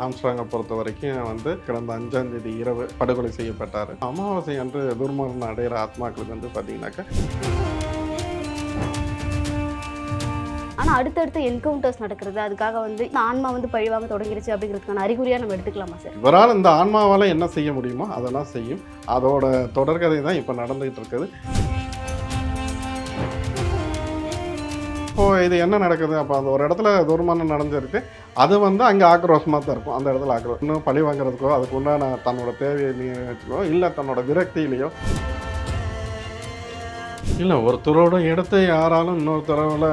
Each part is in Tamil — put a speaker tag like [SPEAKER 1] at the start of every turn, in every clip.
[SPEAKER 1] ஆம்ஸ்ட்ராங்கை பொறுத்த வரைக்கும் கடந்த 5ஆம் தேதி இரவு படுகொலை செய்யப்பட்டார். அமாவாசை அன்று துர்மரணம் அடைகிற ஆத்மாக்களுக்கு பார்த்தீங்கன்னாக்கா,
[SPEAKER 2] ஆனா அடுத்தடுத்து என்கவுண்டர்ஸ் நடக்கிறது, அதுக்காக இந்த ஆன்மா பழிவாங்க தொடங்கிருச்சு அப்படிங்கிறதுக்கான அறிகுறியா நம்ம எடுத்துக்கலாமா சார்?
[SPEAKER 1] இவரால் இந்த ஆன்மாவால் என்ன செய்ய முடியுமோ அதெல்லாம் செய்யும். அதோட தொடர்கதை தான் இப்போ நடந்துகிட்டு இருக்குது. இது என்ன நடக்குது? அப்போ அந்த ஒரு இடத்துல துர்மரணம் நடந்திருக்கு. அது அங்கே ஆக்ரோஷமாக தான் இருக்கும். அந்த இடத்துல ஆக்ரோஷம் இன்னும் பழி வாங்குறதுக்கோ, அதுக்கு உண்டான தன்னோட தேவையை நீக்கோ, இல்லை தன்னோட விரக்தியிலையோ இல்லை, ஒருத்தரோட இடத்தை யாராலும் இன்னொருத்தரவில்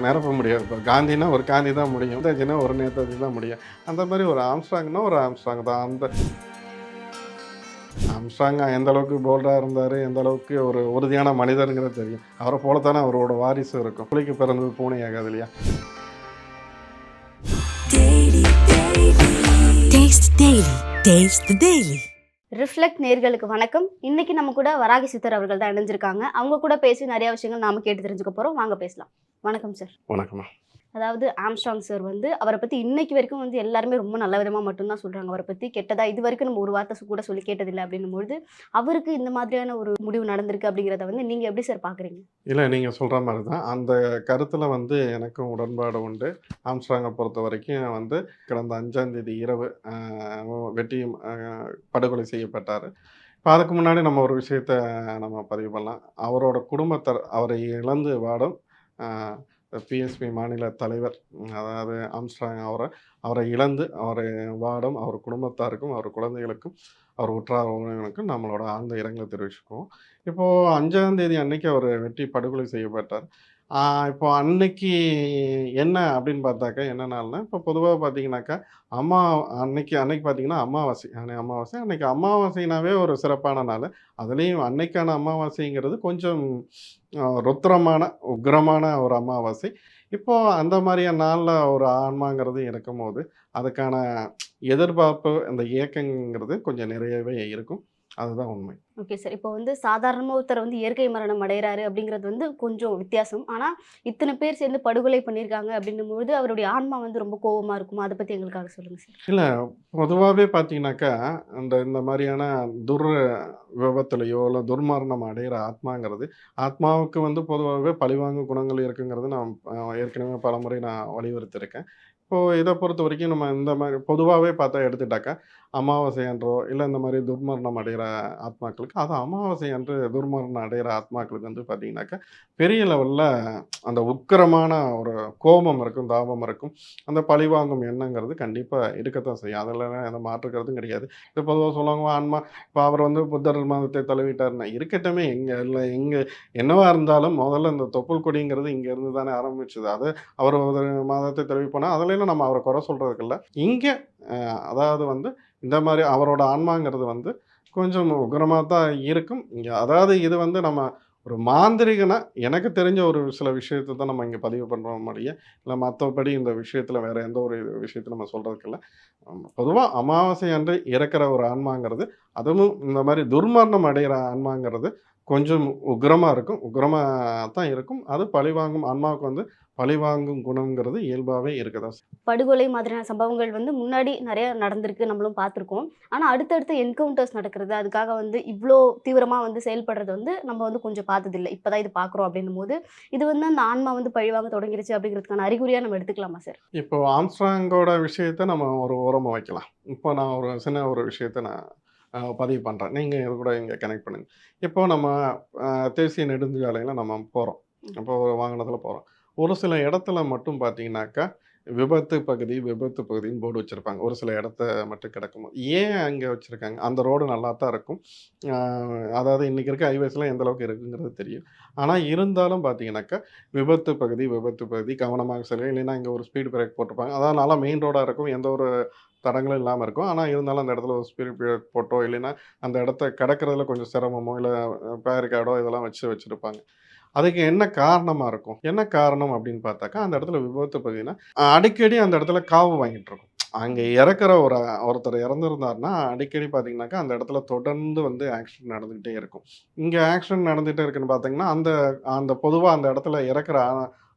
[SPEAKER 1] நிரப்ப முடியாது. இப்போ காந்தினா ஒரு காந்தி தான் முடியும், நேதாஜினா ஒரு நேதாஜி தான் முடியும். அந்த மாதிரி ஒரு ஆம்ஸ்ட்ராங்னா ஒரு ஆம்ஸ்ட்ராங் தான். அந்த ஆம்ஸ்ட்ராங் எந்த அளவுக்கு போல்டாக இருந்தார், எந்த அளவுக்கு ஒரு உறுதியான மனிதருங்கிறது தெரியும். அவரை போல தானே அவரோட வாரிசு இருக்கும். புலிக்கு பிறந்தது பூனை ஆகாது இல்லையா?
[SPEAKER 2] ரிஃப்ளெக்ட் நேர்களுக்கு வணக்கம். இன்னைக்கு நம்ம கூட வராகி சித்தர் அவர்கள் தான் இணைஞ்சிருக்காங்க. அவங்க கூட பேசி நிறைய விஷயங்கள் நாம கேட்டு தெரிஞ்சுக்க போறோம். வாங்க பேசலாம். வணக்கம் சார்.
[SPEAKER 1] வணக்கம்மா.
[SPEAKER 2] அதாவது ஆம்ஸ்ட்ராங் சார் அவரை பற்றி இன்னைக்கு வரைக்கும் எல்லாருமே ரொம்ப நல்ல விதமாக மட்டும்தான் சொல்கிறாங்க. அவரை பற்றி கெட்டதாக இது வரைக்கும் நம்ம ஒரு வார்த்தை கூட சொல்லி கேட்டதில்லை. அப்படின்னும்பொழுது அவருக்கு இந்த மாதிரியான ஒரு முடிவு நடந்திருக்கு அப்படிங்கிறத நீங்கள் எப்படி சார் பார்க்குறீங்க?
[SPEAKER 1] இல்லை, நீங்கள் சொல்கிற மாதிரி தான் அந்த கருத்தில் எனக்கும் உடன்பாடு உண்டு. ஆம்ஸ்ட்ராங்கை பொறுத்த வரைக்கும் கடந்த 5ஆம் தேதி இரவு வெட்டி படுகொலை செய்யப்பட்டார். இப்போ அதுக்கு முன்னாடி நம்ம ஒரு விஷயத்தை நம்ம பதிவு பண்ணலாம். அவரோட குடும்பத்தார் அவரை இழந்து வாடும் பிஎஸ்பி மாநில தலைவர், அதாவது ஆம்ஸ்ட்ராங் அவரை இழந்து அவரை வாடும் அவர் குடும்பத்தாருக்கும் அவர் குழந்தைகளுக்கும் அவர் உற்றார் உறவினருக்கும் நம்மளோட ஆழ்ந்த இரங்கலை தெரிவிச்சுக்குவோம். இப்போது 5ஆம் தேதி அன்னைக்கு அவர் வெட்டி படுகொலை செய்யப்பட்டார். இப்போ அன்னைக்கு என்ன அப்படின்னு பார்த்தாக்கா, என்ன நாள்னா, இப்போ பொதுவாக பார்த்தீங்கன்னாக்கா அன்னைக்கு பார்த்தீங்கன்னா அமாவாசை. அன்னைக்கு அமாவாசைனாவே ஒரு சிறப்பான நாள். அதுலேயும் அன்னைக்கான அமாவாசைங்கிறது கொஞ்சம் ருத்ரமான உக்ரமான ஒரு அமாவாசை. இப்போது அந்த மாதிரியான நாளில் ஒரு ஆன்மாங்கிறது இருக்கும்போது அதுக்கான எதிர்பார்ப்பு, அந்த இயக்கங்கிறது கொஞ்சம் நிறையவே இருக்கும். அதுதான் உண்மை.
[SPEAKER 2] Okay sir. இப்போ சாதாரணமாக ஒருத்தர் இயற்கை மரணம் அடைகிறாரு அப்படிங்கிறது கொஞ்சம் வித்தியாசம். ஆனால் இத்தனை பேர் சேர்ந்து படுகொலை பண்ணியிருக்காங்க அப்படின்னும்போது அவருடைய ஆன்மா ரொம்ப கோபமாக இருக்கும். அதை பற்றி எங்களுக்காக சொல்லுங்கள் சார்.
[SPEAKER 1] இல்லை, பொதுவாகவே பார்த்தீங்கன்னாக்கா இந்த மாதிரியான விபத்துலையோ இல்லை துர்மரணம் அடைகிற ஆத்மாங்கிறது, ஆத்மாவுக்கு பொதுவாகவே பழிவாங்கும் குணங்கள் இருக்குங்கிறது நான் ஏற்கனவே பலமுறை நான் வலியுறுத்தியிருக்கேன். இப்போது இதை பொறுத்த வரைக்கும் நம்ம இந்த மாதிரி பொதுவாகவே பார்த்தா எடுத்துட்டாக்கா, அமாவாசை அன்றோ இல்லை இந்த மாதிரி துர்மரணம் அடைகிற ஆத்மாக்களுக்கு, அது அமாவாசை அன்று துர்மரணம் அடைகிற ஆத்மாக்களுக்கு பார்த்தீங்கன்னாக்கா பெரிய லெவலில் அந்த உக்கிரமான ஒரு கோபம் இருக்கும், தாபம் இருக்கும். அந்த பழிவாங்கும் எண்ணங்கிறது கண்டிப்பாக இருக்கத்தான் செய்யும். அதில் எந்த மாற்றுக்கிறதும் கிடையாது. இது பொதுவாக சொல்லுவாங்க, ஆன்மா இப்போ அவர் புத்தர் மதத்தை தழுவிட்டார்னா இருக்கட்டுமே, எங்கே என்னவா இருந்தாலும் முதல்ல இந்த தொப்புள் கொடிங்கிறது இங்கேருந்து தானே ஆரம்பிச்சது. அது அவர் ஒரு மதத்தை தழுவி போனால் அதில் நம்ம அவரை குறை சொல்கிறதுக்கு இங்கே அதாவது இந்த மாதிரி அவரோட ஆன்மாங்கிறது கொஞ்சம் உக்ரமாக தான் இருக்கும் இங்கே. அதாவது இது நம்ம ஒரு மாந்திரிகனா எனக்கு தெரிஞ்ச ஒரு சில விஷயத்தை தான் நம்ம இங்கே பதிவு பண்ணுறோம் மாதிரியே, இல்லை மற்றபடி இந்த விஷயத்தில் வேறு எந்த ஒரு விஷயத்தில் நம்ம சொல்கிறதுக்கு இல்லை. பொதுவாக அமாவாசை அன்று இறக்கிற ஒரு ஆன்மாங்கிறது, அதுவும் இந்த மாதிரி துர்மரணம் அடைகிற ஆன்மாங்கிறது கொஞ்சம் உக்ரமாக இருக்கும், உக்ரமாக தான் இருக்கும். அது பழிவாங்கும் ஆன்மாவுக்கு பழிவாங்கும் குணங்கிறது இயல்பாகவே இருக்கதா.
[SPEAKER 2] படுகொலை மாதிரியான சம்பவங்கள் முன்னாடி நிறைய நடந்திருக்கு, நம்மளும் பார்த்துருக்கோம். ஆனால் அடுத்தடுத்து என்கவுண்டர்ஸ் நடக்கிறது, அதுக்காக இவ்வளோ தீவிரமாக செயல்படுறது நம்ம கொஞ்சம் பார்த்ததில்லை. இப்போ தான் இது பார்க்குறோம். அப்படின்னும் போது இது அந்த ஆன்மா பழிவாங்க தொடங்கிருச்சு அப்படிங்கிறதுக்கான அறிகுறியாக நம்ம எடுத்துக்கலாமா சார்?
[SPEAKER 1] இப்போ ஆம்ஸ்ட்ராங்கோட விஷயத்தை நம்ம ஒரு ஓரமாக வைக்கலாம். இப்போ நான் ஒரு சின்ன ஒரு விஷயத்தை நான் பதிவு பண்ணுறேன். நீங்கள் இது கூட இங்கே கனெக்ட் பண்ணுங்கள். இப்போது நம்ம தேசிய நெடுஞ்சாலையில் நம்ம போகிறோம். இப்போ ஒரு வாகனத்தில் போகிறோம். ஒரு சில இடத்துல மட்டும் பார்த்தீங்கன்னாக்கா விபத்து பகுதின்னு போர்டு வச்சுருப்பாங்க. ஒரு சில இடத்த மட்டும் கிடக்கும்போது ஏன் அங்கே வச்சுருக்காங்க? அந்த ரோடு நல்லா தான் இருக்கும். அதாவது இன்றைக்கி இருக்க ஹைவேஸ்லாம் எந்த அளவுக்கு இருக்குங்கிறது தெரியும். ஆனால் இருந்தாலும் பார்த்தீங்கன்னாக்கா விபத்து பகுதி கவனமாக செல்லுங்க, இல்லைன்னா இங்கே ஒரு ஸ்பீடு பிரேக் போட்டிருப்பாங்க. அதாவது நல்லா மெயின் ரோடாக இருக்கும், எந்த ஒரு தடங்களும் இல்லாமல் இருக்கும். ஆனால் இருந்தாலும் அந்த இடத்துல ஒரு ஸ்பீடு பிரேக் போட்டோ, இல்லைன்னா அந்த இடத்த கடக்கிறதுல கொஞ்சம் சிரமமோ, இல்லை பேரிகார்டோ இதெல்லாம் வச்சுருப்பாங்க. அதுக்கு என்ன காரணமாக இருக்கும்? என்ன காரணம் அப்படின்னு பார்த்தாக்கா, அந்த இடத்துல விபத்து பகுதினா அடிக்கடி அந்த இடத்துல காவு வாங்கிட்டு இருக்கும். அங்கே இறக்குற ஒருத்தர் இறந்துருந்தாருன்னா அடிக்கடி பார்த்தீங்கன்னாக்கா அந்த இடத்துல தொடர்ந்து ஆக்சிடென்ட் நடந்துக்கிட்டே இருக்கும். இங்கே ஆக்சிடென்ட் நடந்துகிட்டே இருக்குன்னு பார்த்தீங்கன்னா அந்த பொதுவாக அந்த இடத்துல இறக்குற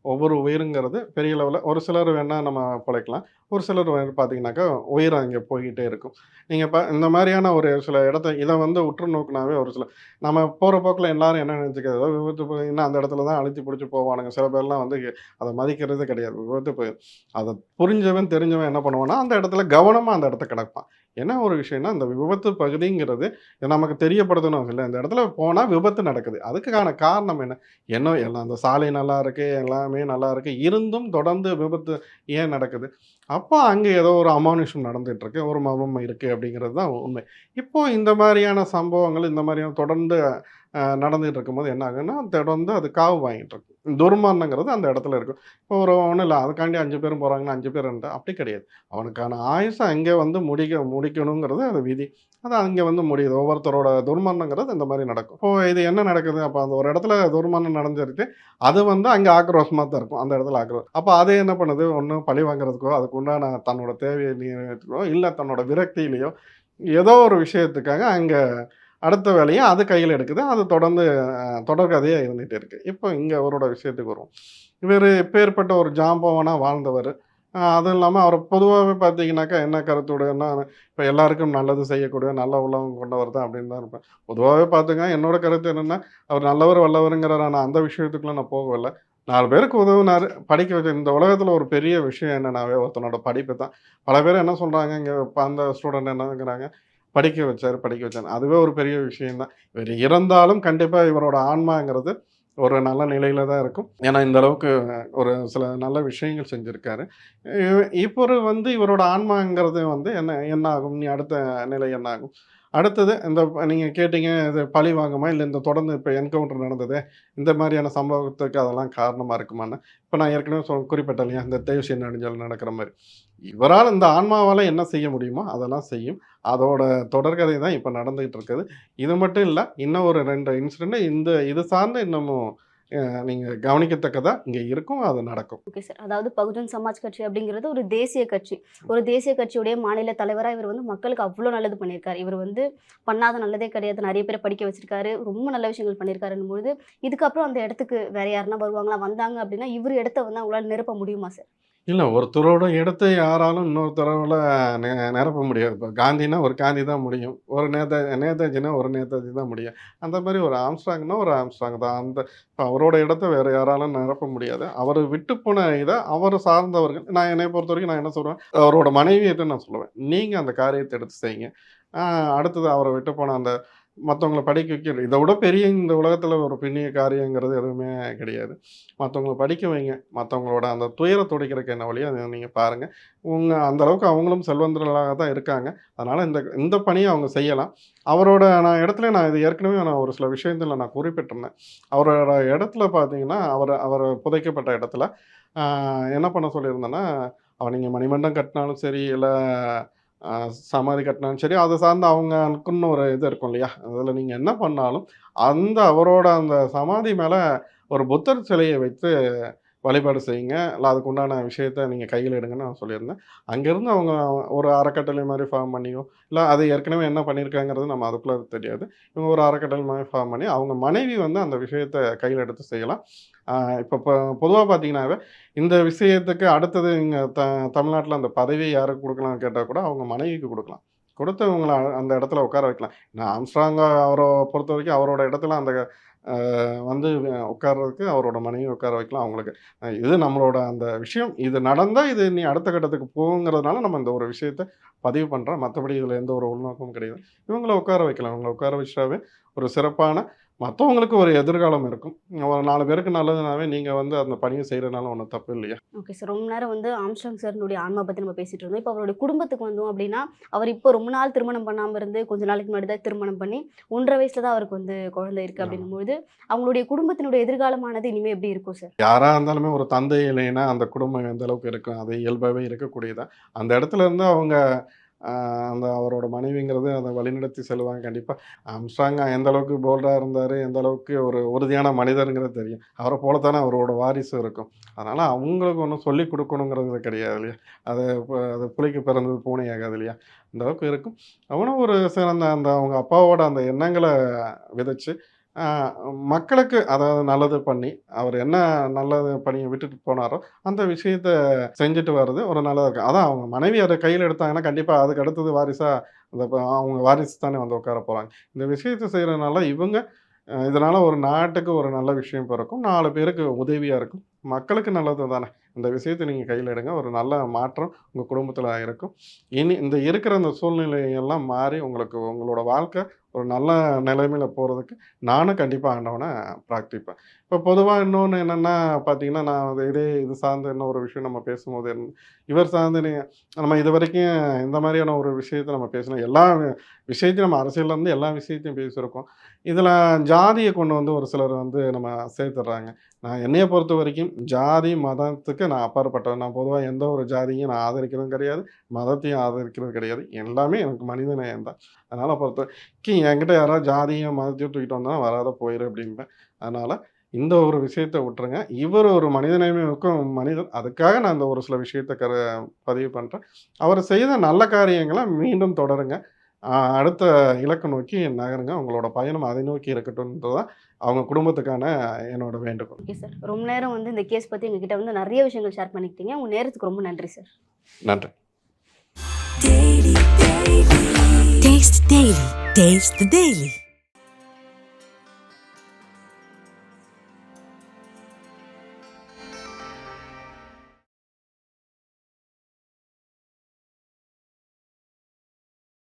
[SPEAKER 1] ஒவ்வொரு உயிருங்கிறது பெரிய லெவல்ல ஒரு சிலர் வேணா நம்ம பிழைக்கலாம். ஒரு சிலர் வந்து பார்த்தீங்கன்னாக்கா, உயிர் அங்கே போய்க்கிட்டே இருக்கும். நீங்க இந்த மாரியான ஒரு சில இடத்த இத வந்து உற்று நோக்குனாவே ஒரு சில நம்ம போற போக்குல எல்லாரும் என்ன நெனச்சுக்கிறது, ஏதோ விபத்து போயின்னா அந்த இடத்துல தான் அழுத்தி புடிச்சு போவானுங்க. சில பேர்லாம் வந்து அத மதிக்கிறதே கிடையாது. விபத்து அத புரிஞ்சவன், தெரிஞ்சவன் என்ன பண்ணுவான்னா, அந்த இடத்துல கவனமா அந்த இடத்த கடப்பான். என்ன ஒரு விஷயம்னா, இந்த விபத்து பகுதிங்கிறது நமக்கு தெரியப்படுத்தணும் இல்ல. இந்த இடத்துல போனா விபத்து நடக்குது. அதுக்கான காரணம் என்ன? என்ன எல்லாம் அந்த சாலை நல்லா இருக்கு, எல்லாமே நல்லா இருக்கு. இருந்தும் தொடர்ந்து விபத்து ஏன் நடக்குது? அப்போ அங்க ஏதோ ஒரு அமானுஷம் நடந்துட்டு இருக்கு. ஒரு மர்மம் இருக்கு அப்படிங்கிறது தான் உண்மை. இப்போ இந்த மாரியான சம்பவங்கள், இந்த மாரியான தொடர்ந்து நடந்துட்டு இருக்கும்போது என்ன ஆகுன்னா, தொடர்ந்து அது காவு வாங்கிட்டு இருக்கும். துர்மரணங்கிறது அந்த இடத்துல இருக்கும். இப்போ ஒண்ணும் இல்ல. அதுக்காண்டி 5 பேரும் போறாங்கன்னா 5 பேர் இருந்தா அப்படி கிடையாது. அவனுக்கான ஆயுச அங்கே வந்து முடிக்கணுங்கிறது அது விதி. அது அங்கே வந்து முடியுது. ஒவ்வொருத்தரோட துர்மரணங்கிறது இந்த மாரி நடக்கும். இப்போ இது என்ன நடக்குது? அப்ப அந்த ஒரு இடத்துல துர்மரணம் நடந்திருக்கு. அது வந்து அங்க ஆக்ரோஷமா தான் இருக்கும். அந்த இடத்துல ஆக்ரோஷம். அப்ப அது என்ன பண்ணுது? ஒண்ணு பழி வாங்குறதுக்கோ, அதுக்கு உண்டான தன்னோட தேவைய நிறைவேற்றவோ, இல்ல தன்னோட விரக்தியிலயோ, ஏதோ ஒரு விஷயத்துக்காக அங்க அடுத்த வேலைய அது கையில எடுக்குது. அது தொடர்ந்து தொடர்கதையா இருந்துட்டே இருக்கு. இப்போ இங்க அவரோட விஷயத்துக்கு வருவோம். இவரு எப்பேர்ப்பட்ட ஒரு ஜாம்பவானா வாழ்ந்தவரு. அதுவும் இல்லாம அவர பொதுவாவே பார்த்தீங்கன்னாக்கா, என்ன கருத்துடையன்னா, இப்ப எல்லாருக்கும் நல்லது செய்யக்கூடிய நல்ல உள்ளம் கொண்டவர் தான் அப்படின்னு தான் இருப்பேன். பொதுவாவே பார்த்துங்க, என்னோட கருத்து என்னன்னா, அவர் நல்லவர், வல்லவருங்கிற நான் அந்த விஷயத்துக்குள்ள நான் போகவில்ல. 4 பேருக்கு உதவுனாரு. படிக்க வச்சு இந்த உலகத்துல ஒரு பெரிய விஷயம் என்னன்னாவே ஒருத்தனோட படிப்பு தான். பல பேர் என்ன சொல்றாங்க, இங்க இப்ப அந்த ஸ்டூடெண்ட் என்னங்கிறாங்க, படிக்க வச்சாரு, படிக்க வச்சாரு. அதுவே ஒரு பெரிய விஷயம் தான். இவரு இறந்தாலும் கண்டிப்பா இவரோட ஆன்மாங்கிறது ஒரு நல்ல நிலையில தான் இருக்கும். ஏன்னா, இந்த அளவுக்கு ஒரு சில நல்ல விஷயங்கள் செஞ்சிருக்காரு. இவரு வந்து இவரோட ஆன்மாங்கிறது வந்து என்ன என்ன ஆகும்? இனி அடுத்த நிலை என்ன ஆகும்? அடுத்தது இந்த நீங்க கேட்டீங்க, இது பழி வாங்குமா? இல்ல இந்த தொடர்ந்து இப்ப என்கவுண்டர் நடந்ததே, இந்த மாரியான சம்பவத்துக்கு அதெல்லாம் காரணமா இருக்குமான்னு. இப்ப நான் ஏற்கனவே குறிப்பிட்டேன் இல்லையா? இந்த தேவ் நெடுஞ்சாலைல நடக்கிற மாரி. இவரால இந்த ஆன்மாவால என்ன செய்ய முடியுமோ, அதெல்லாம் செய்யும். அதோட தொடர்கதை தான் இப்ப நடந்துகிட்டு இருக்குது. இது மட்டும் இல்ல, இன்னும் ஒரு 2 இன்சிடென்ட் இது சார்ந்து இன்னமும் நீங்க கவனிக்கத்தக்கதா இங்க இருக்கும். அது நடக்கும்.
[SPEAKER 2] Okay sir. அதாவது பகுஜன் சமாஜ் கட்சி அப்படிங்கிறது ஒரு தேசிய கட்சி. ஒரு தேசிய கட்சியுடைய மாநில தலைவரா இவர் வந்து மக்களுக்கு அவ்ளோ நல்லது பண்ணியிருக்காரு. இவர் வந்து பண்ணாத நல்லதே கிடையாது. நெறைய பேர படிக்க வச்சிருக்காரு. ரொம்ப நல்ல விஷயங்கள் பண்ணியிருக்காருன்னும்பொழுது, இதுக்கப்புறம் அந்த இடத்துக்கு வேற யாருன்னா வருவாங்களா? வந்தாங்க அப்படின்னா, இவரு இடத்த வந்து அவங்களால நிரப்ப முடியுமா சார்?
[SPEAKER 1] இல்ல ஒருத்தரோட இடத்த யாராலும் இன்னொருத்தரால நெ நிரப்ப முடியாது. இப்ப காந்தின்னா ஒரு காந்தி தான் முடியும். ஒரு நேதாஜின்னா ஒரு நேதாஜி தான் முடியும். அந்த மாரி ஒரு ஆம்ஸ்ட்ராங்னா ஒரு ஆம்ஸ்ட்ராங் தான். இப்ப அவரோட இடத்த வேற யாராலும் நிரப்ப முடியாது. அவரு விட்டு போன இத அவர சார்ந்தவர்கள் என்னைய பொறுத்தவரைக்கும் நான் என்ன சொல்றேன், அவரோட மனைவியிட்ட நான் சொல்லுவேன். நீங்க அந்த காரியத்த எடுத்து செய்யுங்க. ஆ அடுத்தது அவர விட்டு போன அந்த மத்தவங்கள படிக்க வைக்க இத விட பெரிய இந்த உலகத்துல ஒரு பெரிய காரியங்கிறது எதுவுமே கிடையாது. மத்தவங்கள படிக்க வைங்க. மத்தவங்களோட அந்த துயர துடைக்கிறதுக்கு என்ன வழியோ அத நீங்க பாருங்க. அந்த அளவுக்கு அவங்களும் செல்வந்தர்களாக தான் இருக்காங்க. அதனால இந்த இந்த பணிய அவங்க செய்யலாம். அவரோட நான் இது ஏற்கனவே ஒரு சில விஷயத்துல நான் குறிப்பிட்டிருந்தேன். அவரோட இடத்துல பார்த்தீங்கன்னா, அவரு புதைக்கப்பட்ட இடத்துல, ஆ என்ன பண்ண சொல்லியிருந்தேன்னா, நீங்க மணிமண்டபம் கட்டினாலும் சரி, இல்ல அ சமாதி கட்டினாலும் சரி, அது சார்ந்து அவங்களுக்குன்னு ஒரு இது இருக்கும் இல்லையா? அதுல நீங்க என்ன பண்ணாலும், அவரோட அந்த சமாதி மேல ஒரு புத்தர் சிலைய வைத்து வழிபாடு செய்யுங்க. இல்ல அதுக்கு உண்டான விஷயத்த நீங்க கையில எடுங்கன்னு நான் சொல்லியிருந்தேன். அங்கேருந்து அவங்க ஒரு அறக்கட்டளை மாரி ஃபார்ம் பண்ணியோ, இல்ல அது ஏற்கனவே என்ன பண்ணியிருக்காங்கிறது நம்ம அதுக்குள்ள தெரியாது. இவங்க ஒரு அறக்கட்டளை மாரி ஃபார்ம் பண்ணி, அவங்க மனைவி வந்து அந்த விஷயத்த கையில எடுத்து செய்யலாம். அ இப்ப பொதுவா பார்த்தீங்கன்னாவே, இந்த விஷயத்துக்கு அடுத்தது இங்க தமிழ்நாட்டுல அந்த பதவி யாருக்கு குடுக்கலாம்னு கேட்டா கூட, அவங்க மனைவிக்கு குடுக்கலாம். குடுத்து இவங்கள அந்த இடத்துல உட்கார வைக்கலாம். நான் ஆம்ஸ்ட்ராங்க அவர பொறுத்தவரைக்கும் அவரோட இடத்துல அந்த அ வந்து உட்கார்றதுக்கு அவரோட மனைவிய உட்கார வைக்கலாம் அவங்களுக்கு. இது நம்மளோட அந்த விஷயம். இது நடந்தா இது இனி அடுத்த கட்டத்துக்கு போகுங்கிறதுனால நம்ம இந்த ஒரு விஷயத்த பதிவு பண்றோம். மத்தபடி இதுல எந்த ஒரு உள்நோக்கமும் கிடையாது. இவங்கள உட்கார வைக்கலாம். இவங்கள உட்கார வச்சுட்டாவே ஒரு சிறப்பான மத்தவங்களுக்கு ஒரு எதிர்காலம் இருக்கும். ஒரு 4 பேருக்கு நல்லதுனாவே நீங்க வந்து அந்த பணிய செய்றதுனால ஒண்ணும் தப்பு இல்லையா?
[SPEAKER 2] Okay sir. ரொம்ப நேரம் வந்து ஆம்ஸ்ட்ராங் சாரினுடைய ஆன்மா பத்தி நம்ம பேசிட்டு இருந்தோம். இப்ப அவருடைய குடும்பத்துக்கு வந்தோம் அப்படின்னா, அவர் இப்போ ரொம்ப நாள் திருமணம் பண்ணாம இருந்து, கொஞ்ச நாளைக்கு முன்னாடி தான் திருமணம் பண்ணி, 1 1/2 வயசுல தான் அவருக்கு வந்து குழந்தை இருக்கு
[SPEAKER 1] ஆமா.
[SPEAKER 2] அப்படின்னும்பொழுது, அவங்களுடைய குடும்பத்தினுடைய எதிர்காலமானது இனிமே எப்படி இருக்கும் சார்?
[SPEAKER 1] யாரா இருந்தாலுமே ஒரு தந்தை இல்லைன்னா, அந்த குடும்பம் எந்த அளவுக்கு இருக்கும். அது இயல்பாவே இருக்கக்கூடியது தான். அந்த இடத்துல இருந்து அவங்க அ அந்த அவரோட மனைவிங்கிறது அத வழிநடத்தி செல்வாங்க கண்டிப்பா. ஆம்ஸ்ட்ராங் எந்த அளவுக்கு போல்டா இருந்தாரு, எந்த அளவுக்கு ஒரு உறுதியான மனிதர்ங்கிறது தெரியும். அவர போல தானே அவரோட வாரிசும் இருக்கும். அதனால அவங்களுக்கு ஒண்ணும் சொல்லிக் குடுக்கணுங்கிறது கிடையாது இல்லையா? அது புலிக்கு பிறந்தது பூனை ஆகாது இல்லையா? அந்த அளவுக்கு இருக்கும். அவனும் ஒரு சிறந்த அவங்க அப்பாவோட அந்த எண்ணங்கள விதைச்சு, ஆ மக்களுக்கு அதாவது நல்லது பண்ணி, அவர் என்ன நல்லது பணிய விட்டுட்டு போனாரோ, அந்த விஷயத்த செஞ்சுட்டு வர்றது ஒரு நல்லதா இருக்கும். அதான் அவங்க மனைவி அத கையில எடுத்தாங்கன்னா, கண்டிப்பா அதுக்கு அடுத்தது வாரிசா அந்த அவங்க வாரிசு தானே வந்து உட்கார போறாங்க. இந்த விஷயத்த செய்றதுனால இவங்க இதனால ஒரு நாட்டுக்கு ஒரு நல்ல விஷயம் பிறக்கும். 4 பேருக்கு உதவியா இருக்கும். மக்களுக்கு நல்லது தானே! இந்த விஷயத்த நீங்க கையில எடுங்க. ஒரு நல்ல மாற்றம் உங்க குடும்பத்தில இருக்கும். இனி இந்த இருக்கிற இந்த சூழ்நிலை எல்லாம் மாறி உங்களுக்கு உங்களோட வாழ்க்கை ஒரு நல்ல நிலைமையில போறதுக்கு நானும் கண்டிப்பா ஆண்டவன பிரார்த்திப்பேன். இப்ப பொதுவா இன்னொன்னு என்னன்னா பார்த்தீங்கன்னா, நான் இது சார்ந்த இன்னொரு விஷயம் நம்ம பேசும்போது இவர் சார்ந்து நம்ம இதுவரைக்கும் இந்த மாதிரியான ஒரு விஷயத்த நம்ம பேசினோம். எல்லா விஷயத்தையும் நம்ம அரசியல்லருந்து எல்லா விஷயத்தையும் பேசியிருக்கோம். இதில ஜாதிய கொண்டு வந்து ஒரு சிலர் வந்து நம்ம சேர்த்துடுறாங்க. நான் என்னைய பொறுத்தவரைக்கும் ஜாதி, மதத்துக்கு நான் அப்பாற்பட்டவன். நான் பொதுவா எந்த ஒரு ஜாதியையும் நான் ஆதரிக்கிறதும் கிடையாது. மதத்தையும் ஆதரிக்கிறது கிடையாது. எல்லாமே எனக்கு மனித நேயம் தான். அதனால பொறுத்தவரைக்கும் என்கிட்ட யாராவது ஜாதியும், மதத்தையும் தூக்கிட்டு வந்தா வராத போயிரு அப்படிம்பேன். அதனால இந்த ஒரு விஷயத்த விட்டுருங்க. இவர் ஒரு மனிதநேயமிக்கும் மனிதர். அதுக்காக நான் இந்த ஒரு சில விஷயத்த பதிவு பண்றேன். அவர் செய்த நல்ல காரியங்கள மீண்டும் தொடருங்க. அடுத்த இலக்க நோக்கி நகருங்க. உங்களோட பயணம் அதை நோக்கி இருக்கட்டும்ன்றது தான் அவங்க குடும்பத்துக்கான என்னோட வேண்டுகோள்.
[SPEAKER 2] Okay sir. ரொம்ப நேரம் வந்து இந்த கேஸ் பத்தி எங்ககிட்ட வந்து நெறைய விஷயங்கள் ஷேர் பண்ணிக்கிட்டீங்க. உங்க நேரத்துக்கு ரொம்ப நன்றி சார்.
[SPEAKER 1] நன்றி.
[SPEAKER 3] Taste the Daily. Taste the Daily.